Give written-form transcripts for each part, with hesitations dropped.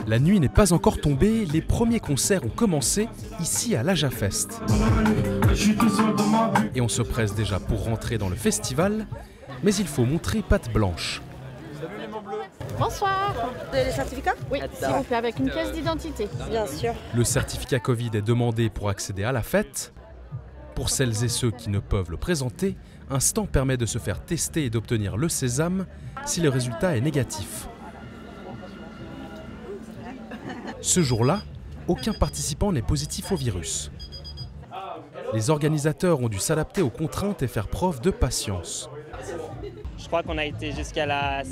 La nuit n'est pas encore tombée, les premiers concerts ont commencé ici à l'Ajafest. Et on se presse déjà pour rentrer dans le festival, mais il faut montrer patte blanche. Bonsoir. Vous avez les certificats? Oui, s'il vous plaît, avec une pièce d'identité. Bien sûr. Le certificat Covid est demandé pour accéder à la fête. Pour celles et ceux qui ne peuvent le présenter, un stand permet de se faire tester et d'obtenir le sésame si le résultat est négatif. Ce jour-là, aucun participant n'est positif au virus. Les organisateurs ont dû s'adapter aux contraintes et faire preuve de patience. Je crois qu'on a été jusqu'à la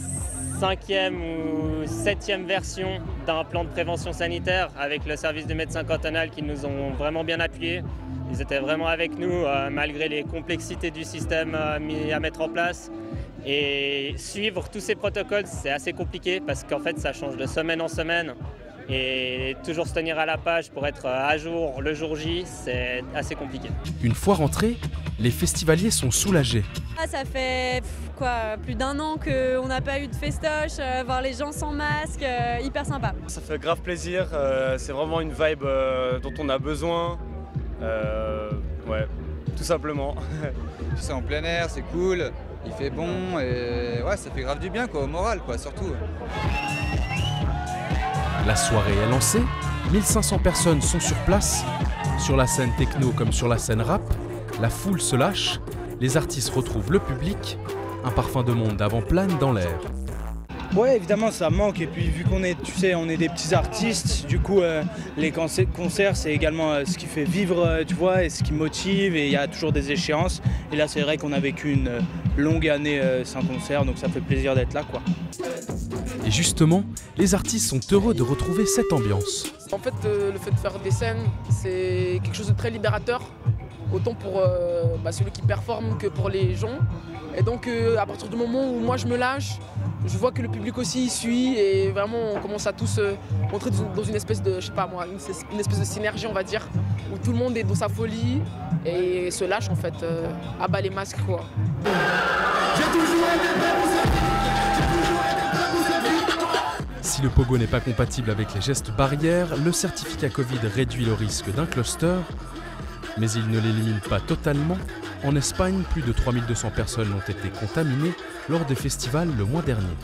5e ou 7e version d'un plan de prévention sanitaire avec le service de médecins cantonal qui nous ont vraiment bien appuyés. Ils étaient vraiment avec nous malgré les complexités du système mis à mettre en place. Et suivre tous ces protocoles, c'est assez compliqué parce qu'en fait, ça change de semaine en semaine. Et toujours se tenir à la page pour être à jour le jour J, c'est assez compliqué. Une fois rentrés, les festivaliers sont soulagés. Ça fait plus d'1 an qu'on n'a pas eu de festoche, voir les gens sans masque, hyper sympa. Ça fait grave plaisir, c'est vraiment une vibe dont on a besoin. Ouais, tout simplement. C'est en plein air, c'est cool, il fait bon et ouais, ça fait grave du bien au moral surtout. La soirée est lancée, 1500 personnes sont sur place. Sur la scène techno comme sur la scène rap, la foule se lâche, les artistes retrouvent le public, un parfum de monde avant plane dans l'air. Ouais, évidemment ça manque et puis vu qu'on est, on est des petits artistes, du coup les concerts c'est également ce qui fait vivre, tu vois, et ce qui motive et il y a toujours des échéances. Et là c'est vrai qu'on a vécu une longue année sans concert, donc ça fait plaisir d'être là Et justement, les artistes sont heureux de retrouver cette ambiance. En fait, le fait de faire des scènes, c'est quelque chose de très libérateur, autant pour celui qui performe que pour les gens. Et donc à partir du moment où moi je me lâche, je vois que le public aussi y suit et vraiment on commence à tous entrer dans une espèce de, je sais pas moi, une espèce de synergie on va dire, où tout le monde est dans sa folie et se lâche en fait, abat les masques quoi. Si le pogo n'est pas compatible avec les gestes barrières, le certificat Covid réduit le risque d'un cluster, mais il ne l'élimine pas totalement. En Espagne, plus de 3200 personnes ont été contaminées lors des festivals le mois dernier.